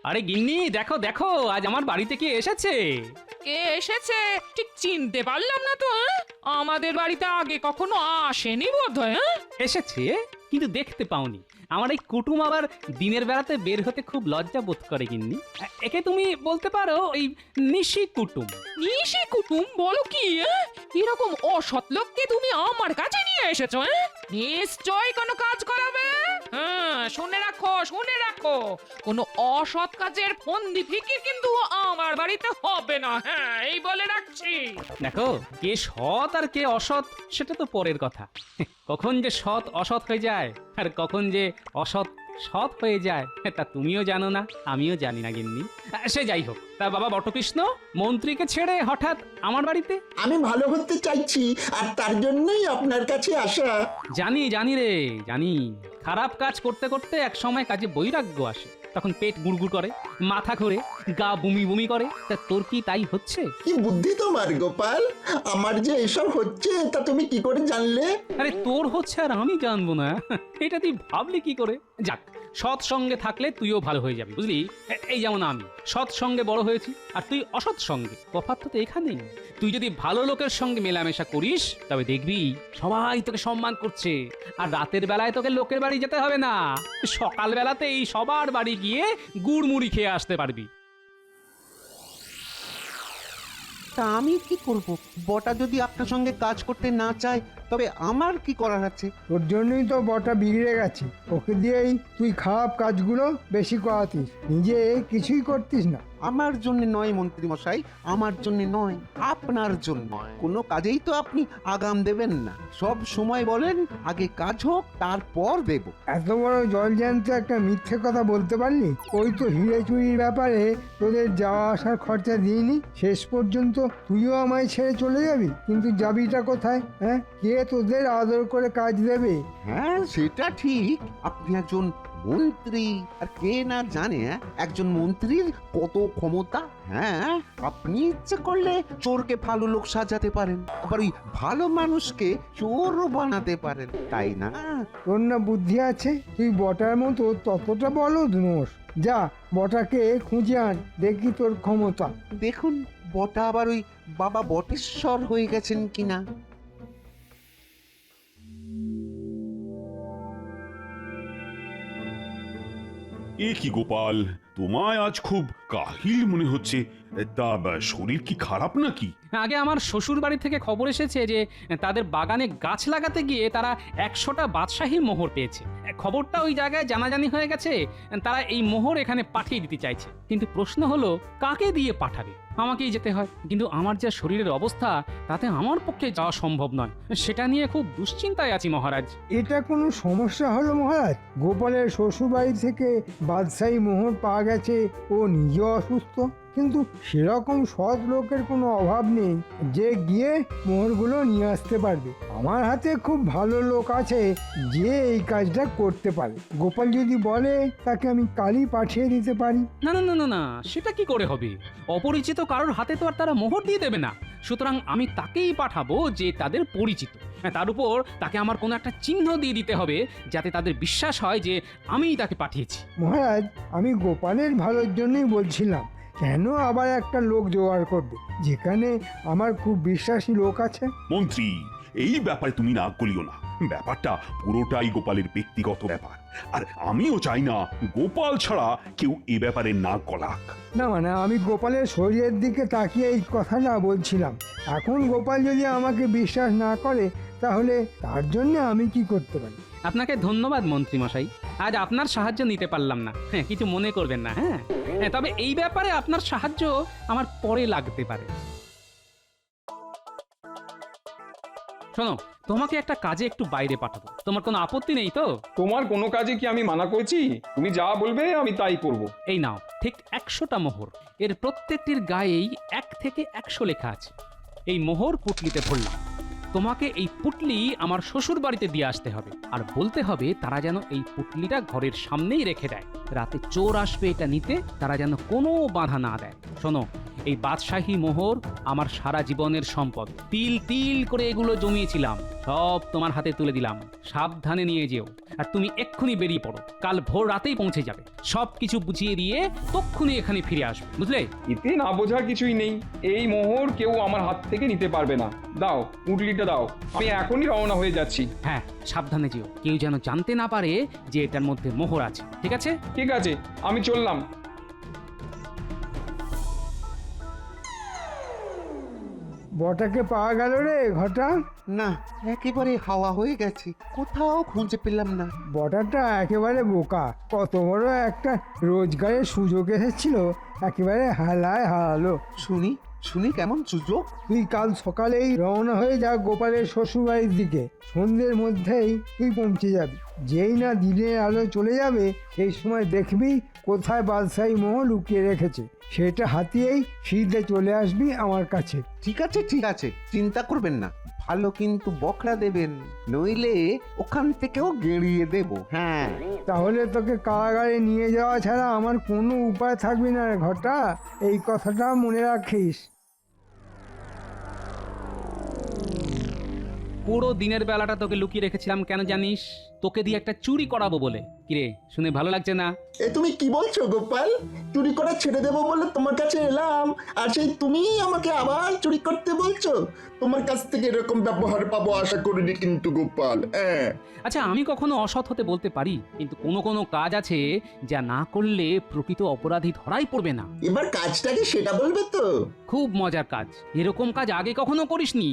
আরে গিন্নি, দেখো দেখো, আজ আমার বাড়িতে কে এসেছে। কে এসেছে ঠিক চিনতে পারলাম না তো। আমাদের বাড়িতে আগে কখনো আসেনি বোধহয়। এসেছে কিন্তু দেখতে পাওনি। আমার এই কুটুম আবার দিনের বেলাতে বের হতে খুব লজ্জা বোধ করে গিন্নি। একে তুমি বলতে পারো ওই নিশি কুটুম। নিশি কুটুম বলো কি? এরকম অসৎ লোককে তুমি আমার কাছে নিয়ে এসেছো? নিশ্চয় কোনো কাজ করাবে। হ্যাঁ, শুনে রাখো শুনে রাখো, কোনো অসৎ কাজের ফন্দি ফিকির কিন্তু আমার বাড়িতে হবে না। হ্যাঁ, এই বলে রাখছি। দেখো, কে সৎ আর কে অসৎ সেটা তো পরের কথা। কখন যে সৎ অসৎ হয়ে যায় আর কখন যে অসৎ সৎ হয়ে যায় তা তুমিও জানো না, আমিও জানি না গিন্নি। সে যাই হোক, তা বাবা বটকৃষ্ণ মন্ত্রীকে ছেড়ে হঠাৎ আমার বাড়িতে? আমি ভালো হতে চাইছি, আর তার জন্যই আপনার কাছে আসা। জানি জানি রে, জানি। খারাপ কাজ করতে করতে এক সময় কাজে বৈরাগ্য আসে, তখন পেট গুড়গুড় করে, মাথা ঘোরে, গা বমি বমি করে। তা তোর কি তাই হচ্ছে? কি বুদ্ধি তোমার গোপাল! আমার যে এসব হচ্ছে তা তুমি কি করে জানলে? আরে তোর হচ্ছে আর আমি জানবো না, এটা তুই ভাবলি কি করে? যাক, সৎ সঙ্গে থাকলে তুইও ভালো হয়ে যাবি, বুঝলি? এই যেমন আমি সৎ সঙ্গে বড় হয়েছি, আর তুই অসৎ সঙ্গে। তফাৎ তো এখানেই। তুই যদি ভালো লোকের সঙ্গে মেলামেশা করিস তবে দেখবি সবাই তোকে সম্মান করছে, আর রাতের বেলায় তোকে লোকের বাড়ি যেতে হবে না, সকাল বেলাতেই সবার বাড়ি গিয়ে গুড় মুড়ি খেয়ে আসতে পারবি। তা আমি কি করব? বটা যদি আপনার সঙ্গে কাজ করতে না চায় তবে আমার কি করার আছে? তোর জন্যই তো বটা বিগড়ে গেছে। ওকে দিয়েই তুই খারাপ কাজগুলো বেশি করাতিস, নিজে কিছুই করতিস না। আমার জন্য নয় মন্ত্রী মশাই, আমার জন্য নয়, আপনার জন্য। কোনো কাজেই তো আপনি আগাম দেবেন না, সব সময় বলেন আগে কাজ হোক তারপর দেব। এত বড় জলজ্যান্ত একটা মিথ্যে কথা বলতে পারলি? ওই তো হিরে চুরির ব্যাপারে তোদের যাওয়া আসার খরচা দিইনি, শেষ পর্যন্ত তুইও আমায় ছেড়ে চলে যাবি। কিন্তু যাবিটা কোথায়? হ্যাঁ, কে তোদের আদর করে কাজ দেবে? হ্যাঁ, সেটা ঠিক। আপনি একজন মন্ত্রী, আর কে না জানে একজন মন্ত্রীর কত ক্ষমতা। হ্যাঁ, আপনি ইচ্ছে করলে চোরকে ভালো লোক সাজাতে পারেন, আবার ওই ভালো মানুষকে চোরও বানাতে পারেন, তাই না? তোর না বুদ্ধি আছে? তুই বটার মতো ততটা বলদ নোস। যা, বটাকে খুঁজে আন, দেখি তোর ক্ষমতা। দেখুন বটা আবার ওই বাবা বটেশ্বর হয়ে গেছেন কিনা। এ কি গোপাল, তোমায় আজ খুব কাহিল মনে হচ্ছে। তা শরীর কি খারাপ নাকি? আগে আমার শ্বশুর বাড়ি থেকে খবর এসেছে যে তাদের বাগানে গাছ লাগাতে গিয়ে তারা 100টা বাদশাহী মোহর পেয়েছে। খবরটা ওই জায়গায় জানাজানি হয়ে গেছে, তারা এই মোহর এখানে পাঠিয়ে দিতে চাইছে। কিন্তু প্রশ্ন হলো কাকে দিয়ে পাঠাবে? আমাকেই যেতে হয়, কিন্তু আমার যা শরীরের অবস্থা তাতে আমার পক্ষে যাওয়া সম্ভব নয়। সেটা নিয়ে খুব দুশ্চিন্তায় আছি মহারাজ। এটা কোনো সমস্যা হলো মহারাজ? গোপালের শ্বশুরবাড়ি থেকে বাদশাহী মোহর পাওয়া গেছে, ও নিজেও অসুস্থ, কিন্তু সেরকম সৎ লোকের কোনো অভাব নেই যে গিয়ে মোহরগুলো নিয়ে আসতে পারবে। আমার হাতে খুব ভালো লোক আছে যে এই কাজটা করতে পারে। গোপাল যদি বলে তাকে আমি কালই পাঠিয়ে দিতে পারি। না না না না না, সেটা কি করে হবে? অপরিচিত কারোর হাতে তো আর তারা মোহর দিয়ে দেবে না। সুতরাং আমি তাকেই পাঠাবো যে তাদের পরিচিত। তার উপর তাকে আমার কোনো একটা চিহ্ন দিয়ে দিতে হবে, যাতে তাদের বিশ্বাস হয় যে আমিই তাকে পাঠিয়েছি। মহারাজ, আমি গোপালের ভালোর জন্যই বলছিলাম, কেন আবার একটা লোক জোগাড় করবে যেখানে আমার খুব বিশ্বাসী লোক আছে? মন্ত্রী, এই ব্যাপারে তুমি না করিও না। ব্যাপারটা পুরোটাই গোপালের ব্যক্তিগত ব্যাপার, আর আমিও চাই না গোপাল ছাড়া কেউ এ ব্যাপারে না গলাক। না মানে আমি গোপালের শরীরের দিকে তাকিয়ে এই কথাটা বলছিলাম। এখন গোপাল যদি আমাকে বিশ্বাস না করে তাহলে তার জন্য আমি কি করতে পারি? আপনাকে ধন্যবাদ মন্ত্রী মশাই, আজ আপনার সাহায্য নিতে পারলাম না। হ্যাঁ, কিছু মনে করবেন না। হ্যাঁ, তবে এই ব্যাপারে আপনার সাহায্য আমার পরে লাগতে পারে। শোনো, তোমাকে একটা কাজে একটু বাইরে পাঠাবো, তোমার কোনো আপত্তি নেই তো? তোমার কোনো কাজে কি আমি মানা করছি? তুমি যা বলবে আমি তাই করব। এই নাও, ঠিক 100টা মোহর। এর প্রত্যেকটির গায়েই 1 থেকে 100 লেখা আছে। এই মোহর পুটলিতে ভরলাম। তোমাকে এই পুটলি আমার শ্বশুর বাড়িতে দিয়ে আসতে হবে, আর বলতে হবে তারা যেন এই পুটলিটা ঘরের সামনেই রেখে দেয়। রাতে চোর আসবে এটা নিতে, তারা যেন কোনো বাধা না দেয়। শোনো, এই বাদশাহী মোহর আমার সারা জীবনের সম্পদ। তিল তিল করে এগুলো জমিয়েছিলাম, সব তোমার হাতে তুলে দিলাম। সাবধানে নিয়ে যেও, আর তুমি এক্ষুনি বেরিয়ে পড়ো, কাল ভোর রাতেই পৌঁছে যাবে। সব কিছু বুঝিয়ে দিয়ে তক্ষুনি এখানে ফিরে আসবে, বুঝলে? এতে না বোঝার কিছুই নেই। এই মোহর কেউ আমার হাত থেকে নিতে পারবে না। দাও পুঁটলিটা দাও, আমি এখনই রওনা হয়ে যাচ্ছি। হ্যাঁ, সাবধানে যেও, কেউ যেন জানতে না পারে যে এটার মধ্যে মোহর আছে, ঠিক আছে? ঠিক আছে, আমি চললাম। বটাকে পাওয়া গেল রে ঘটা? না, একেবারে হাওয়া হয়ে গেছে, কোথাও খুঁজে পেলাম না। বটাটা একেবারে বোকা, কত বড় একটা রোজগারের সুযোগ এসেছিল, একেবারে হালায় হারালো। শুনি শুনি কেমন সুযোগ? তুই কাল সকালেই রওনা হয়ে যা গোপালের শ্বশুরবাড়ির দিকে, সন্ধ্যের মধ্যেই তুই পৌঁছে যাবি। যেই না দিনের আলো চলে যাবে সেই সময় দেখবি কোথায় বাদশাহী মোহর লুকিয়ে রেখেছে, সেটা হাতিয়েই সিধে চলে আসবি আমার কাছে। ঠিক আছে ঠিক আছে, চিন্তা করবেন না, ভালো কিন্তু বকরা দেবেন, নইলে ওখান থেকেও গেড়িয়ে দেব। হ্যাঁ, তাহলে তোকে কারাগারে নিয়ে যাওয়া ছাড়া আমার কোনো উপায় থাকবে না রে ঘটা, এই কথাটা মনে রাখিস। পুরো দিনের বেলাটা তোকে লুকিয়ে রেখেছিলাম কেন জানিস? তোকে দিয়ে একটা চুরি করাবো বলে। কিরে, শুনে ভালো লাগছে না? এ তুমি কি বলছো গোপাল? চুরি করা ছেড়ে দেবো বলে তোমার কাছে এলাম, আর সেই তুমি আমাকে আবার চুরি করতে বলছো? তোমার কাছ থেকে এরকম ব্যবহার পাবো আশা করিনি কিন্তু গোপাল। হ্যাঁ, আচ্ছা, আমি কখনো অসৎ হতে বলতে পারি, কিন্তু কোনো কোনো কাজ আছে যা না করলে প্রকৃত অপরাধী ধরাই পড়বে না। এবার কাজটা কি সেটা বলবে তো? খুব মজার কাজ, এরকম কাজ আগে কখনো করিসনি।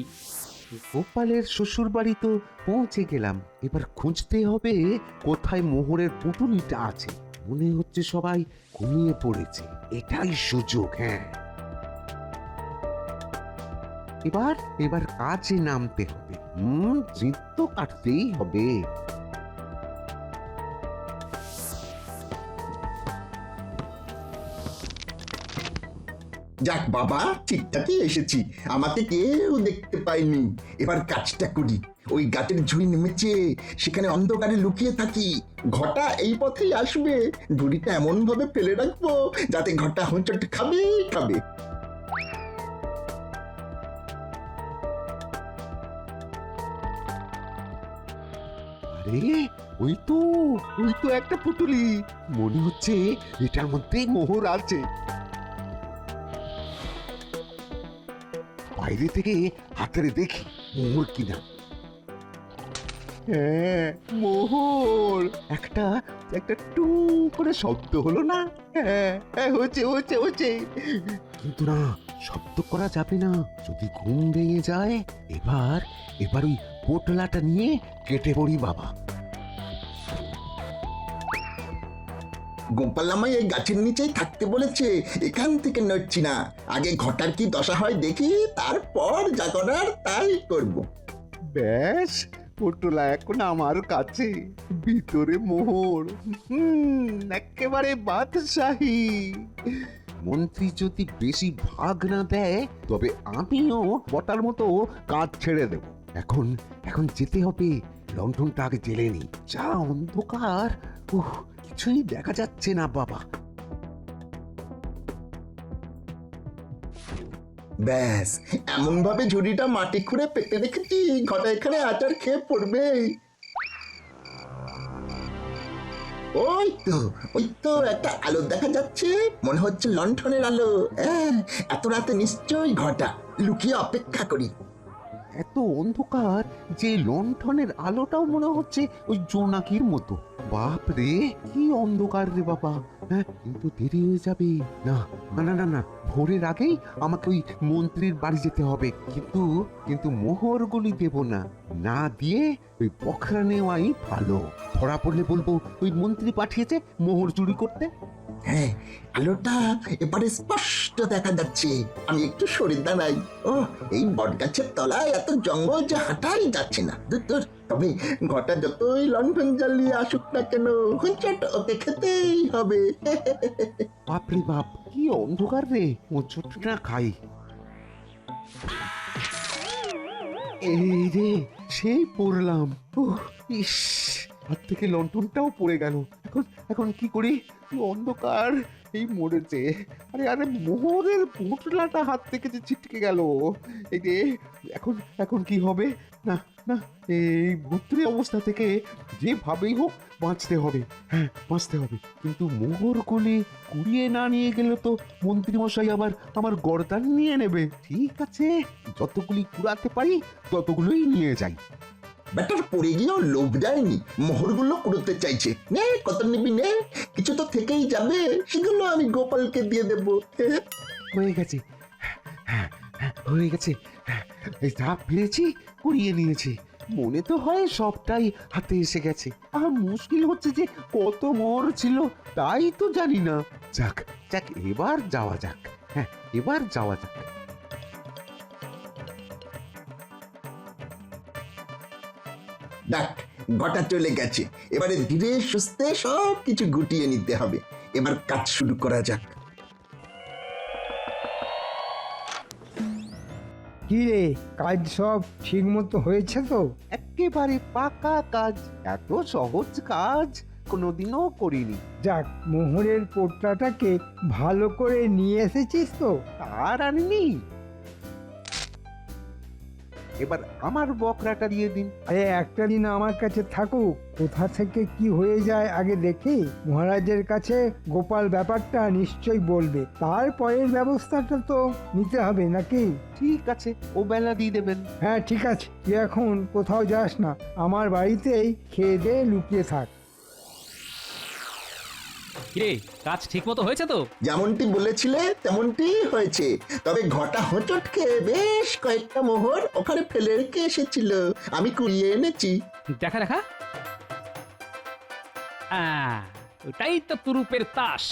গোপালের শ্বশুর বাড়ি তো পৌঁছে গেলাম, এবার খুঁজতে হবে কোথায় মোহরের পুঁটুলিটা আছে। মনে হচ্ছে সবাই ঘুমিয়ে পড়েছে, এটাই সুযোগ। হ্যাঁ, এবার এবার কাজে নামতে হবে। জিদ তো কাটতেই হবে। যাক বাবা, ঠিকঠাকই এসেছি, আমাকে কেউ দেখতে পায়নি। এবার কাজটা করি। ওই গাছের ঝুড়ি নেমেছে, সেখানে অন্ধকারে লুকিয়ে থাকি। ঘটা এই পথেই আসবে, ঝুড়িটা এমন ভাবে ফেলে রাখবো যাতে ঘটা হোঁচট খাবে খাবে। আরে, ওই তো একটা পুতুলি, মনে হচ্ছে এটার মধ্যেই মোহর আছে। বাইরে থেকে হাতেরে দেখি মোহর কিনা। হ্যাঁ, মোহর। একটা একটা টু করে শব্দ হলো না? হ্যাঁ হ্যাঁ, হচ্ছে। কিন্তু না, শব্দ করা যাবে না, যদি ঘুম ভেঙে যায়। এবার ওই পোটলাটা নিয়ে কেটে পড়ি বাবা। গোপাল আমায় এই গাছের নিচেই থাকতে বলেছে, এখান থেকে নড়ছি না। আগে ঘটার কি দশা হয় দেখি, তারপর যা করার তাই করব। ব্যাস, পোটলা এখন আমার কাছে, ভিতরে মোহর। একেবারে বাদশাহী। মন্ত্রী যদি বেশি ভাগ না দেয়, তবে আমিও বটার মতো কাজ ছেড়ে দেব। এখন যেতে হবে, লণ্ঠনটা আগে জেলে নি। যা অন্ধকার, কিছুই দেখা যাচ্ছে না বাবা। ব্যাস, এমন ভাবে ঝুড়িটা মাটি খুঁড়ে পেতে রেখেছি, ঘটা এখানে আচার খেয়ে পড়বেই। ওই তো একটা আলো দেখা যাচ্ছে, মনে হচ্ছে লণ্ঠনের আলো। এত রাতে নিশ্চয়ই ঘটা, লুকিয়ে অপেক্ষা করি। এত অন্ধকার যে লণ্ঠনের আলোটাও মনে হচ্ছে ওই জোনাকির মতো। বাপ রে, কি অন্ধকার রে বাবা। হ্যাঁ, কিন্তু দেরি হয়ে যাবে। না না না না, ভোরের আগেই আমাকে ওই মন্ত্রীর বাড়ি যেতে হবে। কিন্তু মোহরগুলি দেব না, না দিয়ে ওই বখরা নেওয়াই ভালো। ধরা পড়লে বলবো ওই মন্ত্রী পাঠিয়েছে মোহর চুরি করতে। হ্যাঁ, আলোটা এবারে স্পষ্ট দেখা যাচ্ছে। আমি একটু সরে দাঁড়াই। এই বটগাছের তলায় এত জঙ্গল যে হাঁটাই যাচ্ছে না। দূর, তবে ঘটা যতই লণ্ঠন জ্বালিয়ে আসুক না কেন, হুঁচট ওকে খেতেই হবে। বাপরে বাপ, কি অন্ধকার রে, মোচটটা খাই। এই রে, সেই পড়লাম। ইস, হাত থেকে লণ্ঠনটাও পড়ে গেল। এখন কি করি? অন্ধকার এই মরেছে। আরে মোহরের পুটলাটা হাত থেকে যে ছিটকে গেল। এই রে, এখন কি হবে? না, না, এই ভূতের অবস্থা থেকে যেভাবেই হোক বাঁচতে হবে। হ্যাঁ, বাঁচতে হবে। কিন্তু মোহর কোলে কুড়িয়ে না নিয়ে গেলে তো মন্ত্রী মশাই আবার আমার গর্দান নিয়ে নেবে। ঠিক আছে, যতগুলি কুড়াতে পারি ততগুলোই নিয়ে যাই। ব্যাটার পড়ে গিয়েও লোভ যায়নি, মোহরগুলো কুড়োতে চাইছে। নে, কত নিবি নে, কিছু তো থেকেই যাবে, সেগুলো আমি গোপালকে দিয়ে দেবো। হয়ে গেছে, হ্যাঁ, হয়ে গেছে। এই যা পেরেছি কুড়িয়ে নিয়েছি। মনে তো হয় সবটাই হাতে এসে গেছে। আর মুশকিল হচ্ছে যে কত মোহর ছিল তাই তো জানি না। যাক যাক, এবার যাওয়া যাক। হ্যাঁ, এবার যাওয়া যাক। দেখ, ঘটা চলে গেছে, এবারে ধীরে সুস্থে সব কিছু গুটিয়ে নিতে হবে। এবার কাজ শুরু করা যাক। কি রে, কাজ সব ঠিক মতো হয়েছে তো? একেবারে পাকা কাজ। এত সহজ কাজ কোনোদিনও করিনি। যাক, মোহরের পোটলাটাকে ভালো করে নিয়ে এসেছিস তো? আর আনিনি। এবার আমার বকরাটা দিয়ে দিন। আরে একটা দিন আমার কাছে থাকুক, কোথা থেকে কি হয়ে যায় আগে দেখি। মহারাজের কাছে গোপাল ব্যাপারটা নিশ্চয়ই বলবে, তারপরের ব্যবস্থাটা তো নিতে হবে নাকি? ঠিক আছে, ও বেলা দিয়ে দেবেন। হ্যাঁ ঠিক আছে, তুই এখন কোথাও যাস না, আমার বাড়িতেই খেয়ে দে লুকিয়ে থাক। কিরে, কাজ ঠিক মতো হয়েছে তো? যেমনটি বলেছিলে তেমনটি হয়েছে, তবে ঘটা হোঁচট খেয়ে বেশ কয়েকটা মোহর ওখানে ফেলে রেখে এসেছিল, আমি কুড়িয়ে এনেছি। দেখা দেখা। ওটাই তো তুরুপের তাস,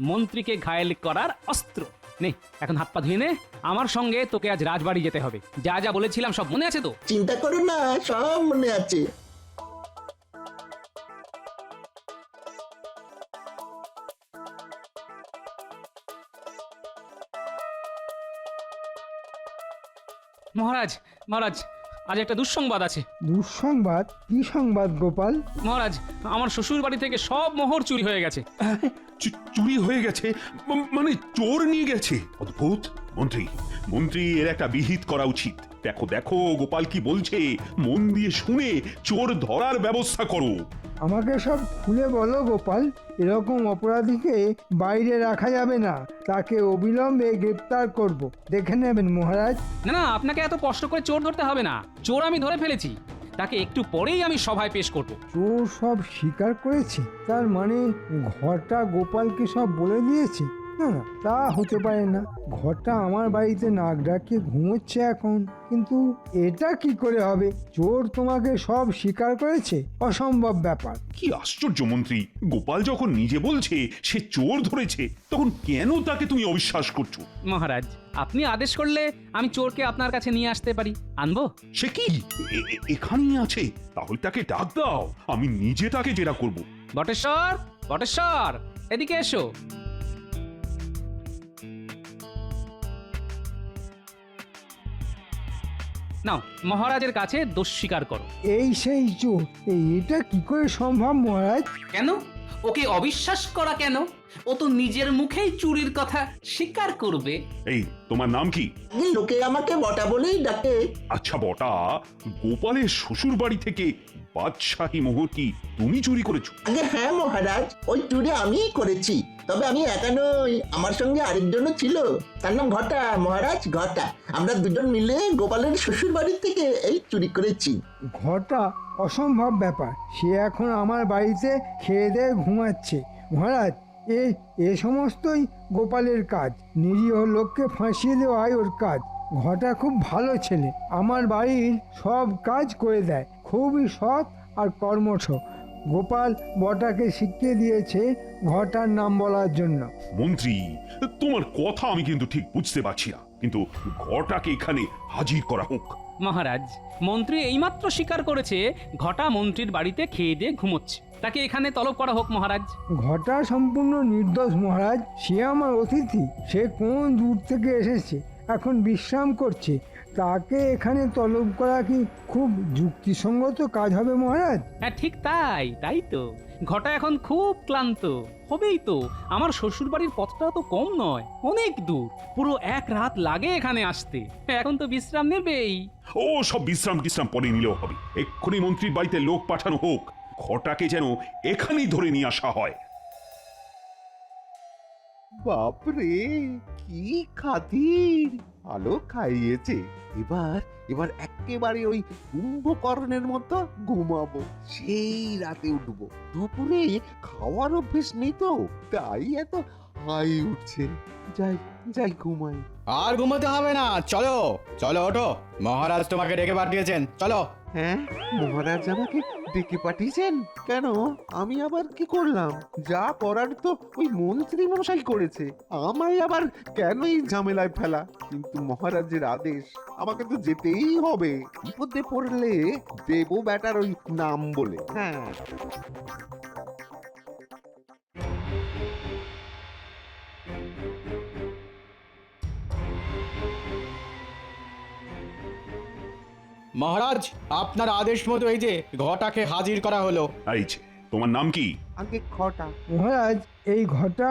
মন্ত্রীকে ঘায়েল করার অস্ত্র। নে, এখন হাত পা ধুয়ে নে, আমার সঙ্গে তোকে আজ রাজবাড়ি যেতে হবে। যা যা বলেছিলাম সব মনে আছে তো? চিন্তা করো না, সব মনে আছে। মহারাজ, মহারাজ, আজ একটা দুঃসংবাদ আছে। দুঃসংবাদ? কি সংবাদ গোপাল? মহারাজ, আমার শ্বশুর বাড়ি থেকে সব মোহর চুরি হয়ে গেছে। চুরি হয়ে গেছে? মানে চোর নিয়ে গেছে? অদ্ভুত। মন্ত্রী, মন্ত্রী এর একটা বিহিত করা উচিত। দেখো দেখো গোপাল কি বলছে, মন দিয়ে শুনে চোর ধরার ব্যবস্থা করো। আমাকে সব খুলে বলো গোপাল, এরকম অপরাধীকে বাইরে রাখা যাবে না, তাকে অবিলম্বে গ্রেপ্তার করব। দেখে নেবেন মহারাজ। না না, আপনাকে এত কষ্ট করে চোর ধরতে হবে না, চোর আমি ধরে ফেলেছি। তাকে একটু পরেই আমি সভায় পেশ করব। চোর সব স্বীকার করেছে? তার মানে ঘরটা গোপালকে সব বলে দিয়েছে? না না, তা হতে পারে না। ঘরটা আমার বাড়িতে নাক ডাকিয়ে ঘুমোচ্ছে এখন, কিন্তু এটা কি করে হবে? চোর তোমাকে সব স্বীকার করেছে? অসম্ভব ব্যাপার। কি আশ্চর্য মন্ত্রী, গোপাল যখন নিজে বলছে সে চোর ধরেছে, তখন কেন তাকে তুমি অবিশ্বাস করছো? মহারাজ, আপনি আদেশ করলে আমি চোরকে আপনার কাছে নিয়ে আসতে পারি। আনবো? সে কি এখানেই আছে? তাহলে তাকে ডাক দাও, আমি নিজে তাকে জেরা করব। বটেশ্বর, বটেশ্বর, এদিকে এসো। নাও, মহারাজের কাছে দোষ স্বীকার করো। এই সেই চোর? এটা কি করে সম্ভব মহারাজ? কেন? ওকে অবিশ্বাস করা কেন? ও তো নিজের মুখেই চুরির কথা স্বীকার করবে। এই, তোমার নাম কি? লোকে আমাকে বটা বলেই ডাকে। আচ্ছা বটা, গোপালের শ্বশুর বাড়ি থেকে বাদশাহী মোহর কি তুমি চুরি করেছো? আগে হ্যাঁ মহারাজ, ওই চুরি আমিই করেছি। তবে আমি একা নই, আমার সঙ্গে আরেকজনও ছিল, তার নাম ঘটা। মহারাজ, ঘটা। আমরা দুজন মিলে গোপালের শ্বশুর বাড়ি থেকে এই চুরি করেছি। ঘরটা? অসম্ভব ব্যাপার, সে এখন আমার বাড়িতে খেয়ে দিয়ে ঘুমাচ্ছে। মহারাজ, এ সমস্তই গোপালের কাজ। নিরীহ লোককে ফাঁসিয়ে দেওয়াই ওর কাজ। ঘটা খুব ভালো ছেলে, আমার বাড়ির সব কাজ করে দেয়, খুবই সৎ আর কর্মঠ। গোপাল বটাকে শিখিয়ে দিয়েছে ঘটার নাম বলার জন্য। মন্ত্রী, তোমার কথা আমি কিন্তু ঠিক বুঝতে পারছি না, কিন্তু ঘটাকে এখানে হাজির করা হোক। মহারাজ, মন্ত্রী এইমাত্র স্বীকার করেছে ঘটা মন্ত্রীর বাড়িতে খেয়ে দিয়ে ঘুমোচ্ছে। তাকে এখানে তলব করা হোক মহারাজ। ঘটা সম্পূর্ণ নির্দোষ মহারাজ, সে আমার অতিথি। সে কোন দূর থেকে এসেছে, এখন বিশ্রাম করছে। তাকে এখানে তলব করা কি খুব যুক্তিসঙ্গত কাজ হবে মহারাজ? হ্যাঁ ঠিক তাই তো। ঘটা এখন খুব ক্লান্ত হবেই তো। আমার শ্বশুর বাড়ির পথটা তো কম নয়, অনেক দূর, পুরো এক রাত লাগে এখানে আসতে। এখন তো বিশ্রাম নেবেই। ও সব বিশ্রাম টিশ্রাম পরে নিলেও হবে, এক্ষুনি মন্ত্রীর বাড়িতে লোক পাঠানো হোক, ঘটাকে যেন এখানেই ধরে নিয়ে আসা হয়। বাপরে, কি খাতির! আলো খাইয়েছে। এবার এবার একেবারে ওই কুম্ভকর্ণের মতো ঘুমাবো, সেই রাতে উঠবো। দুপুরে খাওয়ার অভ্যেস নেই তো, তাই এত হাই উঠছে। যাই যাই ঘুমাই। আর ঘুমোতে হবে না, চলো চলো ওঠো, মহারাজ তোমাকে ডেকে পাঠিয়েছেন, চলো। হ্যাঁ, মহারাজ আমাকে ডেকে পাঠিয়েছেন কেন? আমি আবার কি করলাম? যা করার তো ওই মন্ত্রী মশাই করেছে, আমায় আবার কেন এই ঝামেলায় ফেলা? কিন্তু মহারাজের আদেশ, আমাকে তো যেতেই হবে। বিপদে পড়লে দেবো ব্যাটার ওই নাম বলে। হ্যাঁ, মহারাজ, আপনার আদেশ মতো এই যে ঘটাকে হাজির করা হলো। এই যে, তোমার নাম কি? আগে খটা। মহারাজ, এই ঘটা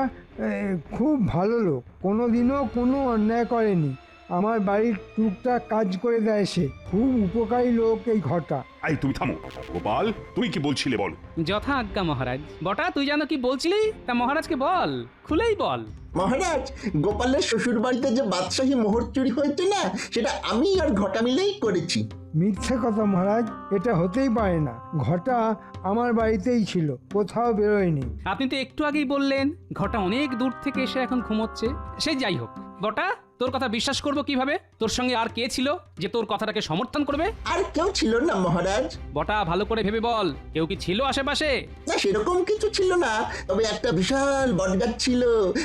খুব ভালো লোক, কোনোদিনও কোনো অন্যায় করেনি। আমার বাড়ির টুকটাক কাজ করে দেয় সে, খুব উপকারী লোক এই ঘটা। এই তুমি থামো। গোপাল, তুমি কি বলছিলে বল। যথা আজ্ঞা মহারাজ। বটা তুই জানো কি বলছিলি, তা মহারাজকে বল, খুলেই বল। মহারাজ, গোপালের শ্বশুর বাড়িতে যে বাদশাহী মোহর চুরি হয়েছে না, সেটা আমি আর ঘটা মিলেই করেছি। মিথ্যে কথা মহারাজ, এটা হতেই পারে না। ঘটা আমার বাড়িতেই ছিল, কোথাও বেরোয়নি। আপনি তো একটু আগেই বললেন ঘটা অনেক দূর থেকে এসে এখন ঘুমোচ্ছে। সে যাই হোক, বটা তোর কথা বিশ্বাস করব কিভাবে? তোর সঙ্গে আর কে ছিল যে তোর কথাটাকে সমর্থন করবে? আর কেউ ছিল না মহারাজ। বটা ভালো করে ভেবে বল, কেউ কি ছিল আশেপাশে? না, সেরকম কিছু ছিল না, তবে একটা বিশাল বটগাছ ছিল,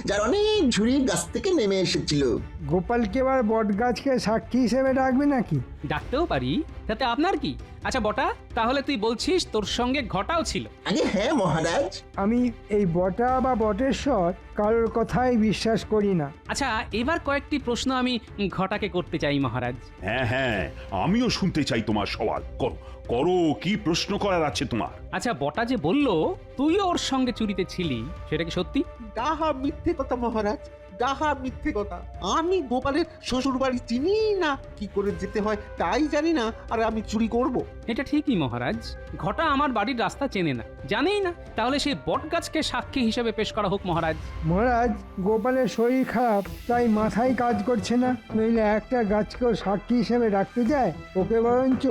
যার অনেক ঝুড়ি গাছ থেকে নেমে এসেছিল। গোপালকে এবার বট গাছকে সাক্ষী হিসেবে ডাকবে নাকি? ডাকতেও পারি, তাতে আপনার কি? আচ্ছা বটা, তাহলে তুই বলছিস তোর সঙ্গে ঘটাও ছিল? আগে হ্যাঁ মহারাজ। আমি এই বটা বা বটেশ্বর কারোর কথাই বিশ্বাস করি না। আচ্ছা, এবার কয়েকটি প্রশ্ন আমি ঘটাকে করতে চাই মহারাজ। হ্যাঁ হ্যাঁ, আমিও শুনতে চাই তোমার সওয়াল। করো করো, কি প্রশ্ন করার আছে তোমার? আচ্ছা, বটা যে বললো তুইও ওর সঙ্গে চুরিতে ছিলি, সেটা কি সত্যি? ডাহা মিথ্যে কথা মহারাজ, ডাহা মিথ্যে কথা। আমি গোপালের শ্বশুর বাড়ি চিনি না, কি করে যেতে হয় তাই জানি না, আর আমি চুরি করব? এটা ঠিকই মহারাজ, ঘটা আমার বাড়ির রাস্তা চেনে না, জানেই না। তাহলে সেই বট গাছকে সাক্ষী হিসেবে পেশ করা হোক মহারাজ। মহারাজ, গোপালের শরীর খারাপ, তাই মাথায় কাজ করছে না, নইলে একটা গাছকেও সাক্ষী হিসেবে রাখতে যায়। ওকে বরঞ্চ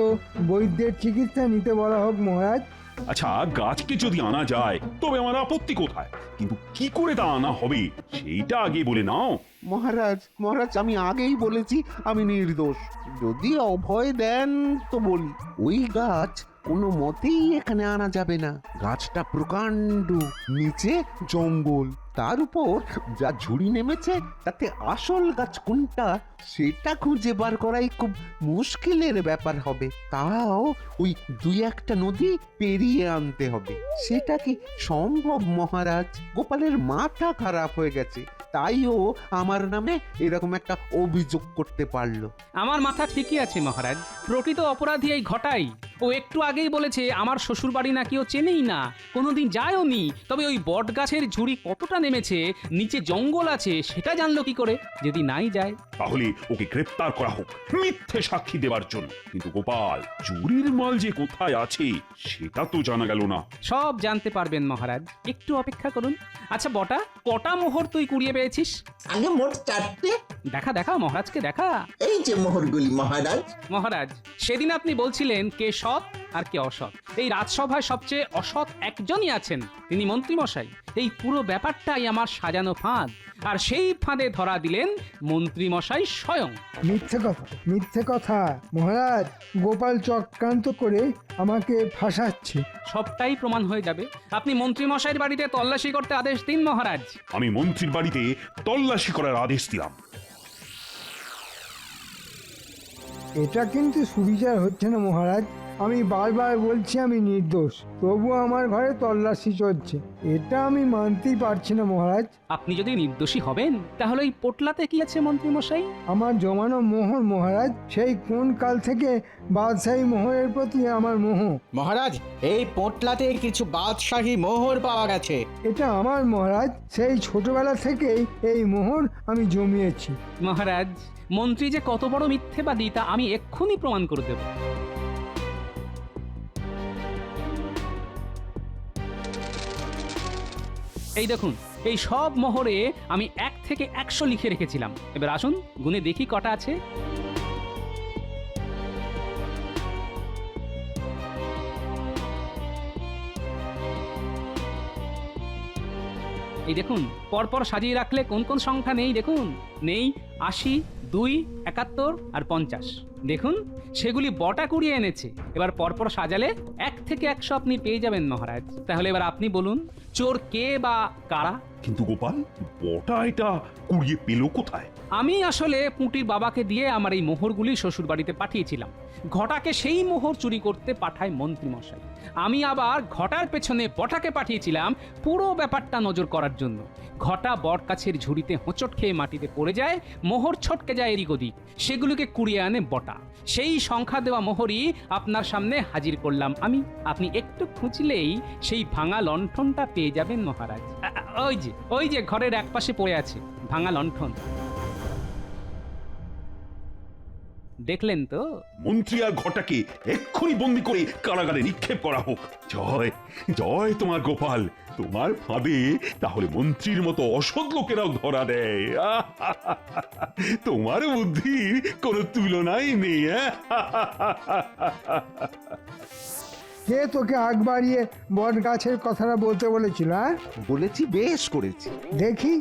বৈদ্যের চিকিৎসা নিতে বলা হোক মহারাজ। আচ্ছা, গাছকে যদি আনা যায় তবে আমার আপত্তি কোথায়, কিন্তু কি করে তা আনা হবে সেইটা আগে বলে নাও। মহারাজ মহারাজ, আমি আগেই বলেছি আমি নির্দোষ। যদি অভয় দেন তো বলি, ওই গাছ কোনো মতেই এখানে আনা যাবে না। গাছটা প্রকাণ্ড, নিচে জঙ্গল, তার উপর যা ঝুড়ি নেমেছে, তাতে আসল গাছ কোনটা সেটা খুঁজে বার করাই খুব মুশকিলের ব্যাপার হবে। তাও ওই দুই একটা নদী পেরিয়ে আনতে হবে। সেটা কি সম্ভব মহারাজ? গোপালের মাথা খারাপ হয়ে গেছে, তাই ও আমার নামে এরকম একটা অভিযোগ করতে পারলো। আমার মাথা ঠিকই আছে মহারাজ, প্রকৃত অপরাধী এই ঘটাই। ও একটু আগেই বলেছে আমার শ্বশুর বাড়ি নাকি ও চেনেই না, কোনোদিন যায়ও নি। তবে ওই বট গাছের ঝুড়ি কতটা নেমেছে, নিচে জঙ্গল আছে, সেটা জানলো কি করে যদি নাই যায়? তাহলে ওকে গ্রেপ্তার করা হোক মিথ্যে সাক্ষী দেওয়ার জন্য। কিন্তু গোপাল, চুরির মাল যে কোথায় আছে সেটা তো জানা গেল না। সব জানতে পারবেন মহারাজ, একটু অপেক্ষা করুন। আচ্ছা বটা, কটা মোহর তুই কুড়িয়ে পেয়েছিস? আগে মোট 4টে। দেখা দেখা মহারাজকে দেখা। এই যে মোহরগুলি মহারাজ। মহারাজ, সেদিন আপনি বলছিলেন কে সৎ আর কে অসৎ। এই রাজসভায় সবচেয়ে অসৎ একজনই আছেন, তিনি মন্ত্রীমশাই। এই পুরো ব্যাপারটাই আমার সাজানো ফাঁদ, আর সেই ফাঁদে ধরা দিলেন মন্ত্রীমশাই স্বয়ং। মিথ্যে কথা, মিথ্যে কথা মহারাজ। গোপাল চক্রান্ত করে আমাকে ফাঁসাচ্ছে। সবটাই প্রমাণ হয়ে যাবে। আপনি মন্ত্রীমশাইয়ের বাড়িতে তল্লাশি করতে আদেশ দিন মহারাজ। আমি মন্ত্রীর বাড়িতে তল্লাশি করার আদেশ দিলাম। এটা কিন্তু সুবিচার হচ্ছে না মহারাজ। আমি বারবার বলছি আমি নির্দোষ, তবু আমার ঘরে তল্লাশি চলছে। এটা আমি মানতেই পারছি না মহারাজ। আপনি যদি নির্দোষী হবেন তাহলে ওই পোটলাতে কি আছে মন্ত্রী মশাই? আমার জমানো মোহর মহারাজ, সেই কোন কাল থেকে বাদশাহী মোহরের প্রতি আমার মোহ। মহারাজ, এই পোটলাতে কিছু বাদশাহী মোহর পাওয়া গেছে। এটা আমার মহারাজ, সেই ছোটবেলা থেকেই এই মোহর আমি জমিয়েছি। মহারাজ, মন্ত্রী যে কত বড় মিথ্যেবাদী তা আমি এক্ষুনি প্রমাণ করে দেব। এই দেখুন, এই সব মোহরে আমি 1 থেকে 100 লিখে রেখেছিলাম। এবার আসুন গুনে দেখি কটা আছে। এই দেখুন, পরপর সাজিয়ে রাখলে কোন কোন সংখ্যা নেই দেখুন। নেই 80, 2, 71 আর 50। দেখুন, সেগুলি বটা কুড়িয়ে এনেছে। এবার পরপর সাজালে 1 থেকে 100 আপনি পেয়ে যাবেন মহারাজ। তাহলে এবার আপনি বলুন, চোর কে বা কারা? কিন্তু গোপাল, বটা এটা কুড়িয়ে পেল কোথায়? আমি আসলে পুঁটির বাবাকে দিয়ে আমার এই মোহরগুলি শ্বশুর বাড়িতে পাঠিয়েছিলাম। ঘটাকে সেই মোহর চুরি করতে পাঠায় মন্ত্রী মশাই। আমি আবার ঘটার পেছনে বটাকে পাঠিয়েছিলাম পুরো ব্যাপারটা নজর করার জন্য। ঘটা বট গাছের ঝুড়িতে হোঁচট খেয়ে মাটিতে পড়ে যায়, মোহর ছটকে যায় এদিক ওদিক। সেগুলোকে কুড়িয়ে আনে বটা। সেই সংখ্যা দেওয়া মোহরই আপনার সামনে হাজির করলাম আমি। আপনি একটু খুঁজলেই সেই ভাঙা লণ্ঠনটা পেয়ে যাবেন মহারাজ। ওই যে ঘরের একপাশে পড়ে আছে ভাঙা লণ্ঠন। দেখলেন তো? মন্ত্রী আর ঘটাকে এক্ষুনি বন্দি করে কারাগারে নিক্ষেপ করা হোক। জয় জয় তোমার গোপাল, তোমার ফাঁদে তাহলে মন্ত্রীর মতো অসৎ লোকেরাও ধরা দেয়। তোমার বুদ্ধির কোনো তুলনাই নেই। কে তোকে আগ বাড়িয়ে বট গাছের কথাটা বলতে বলেছিল? বলেছি, বেশ করেছি। দেখি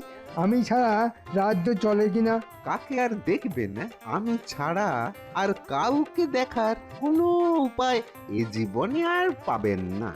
আমি ছাড়া রাজ্য চলে কিনা। কাকে আর দেখবেন? আমি ছাড়া আর কাউকে দেখার কোনো উপায় এ জীবনে আর পাবেন না।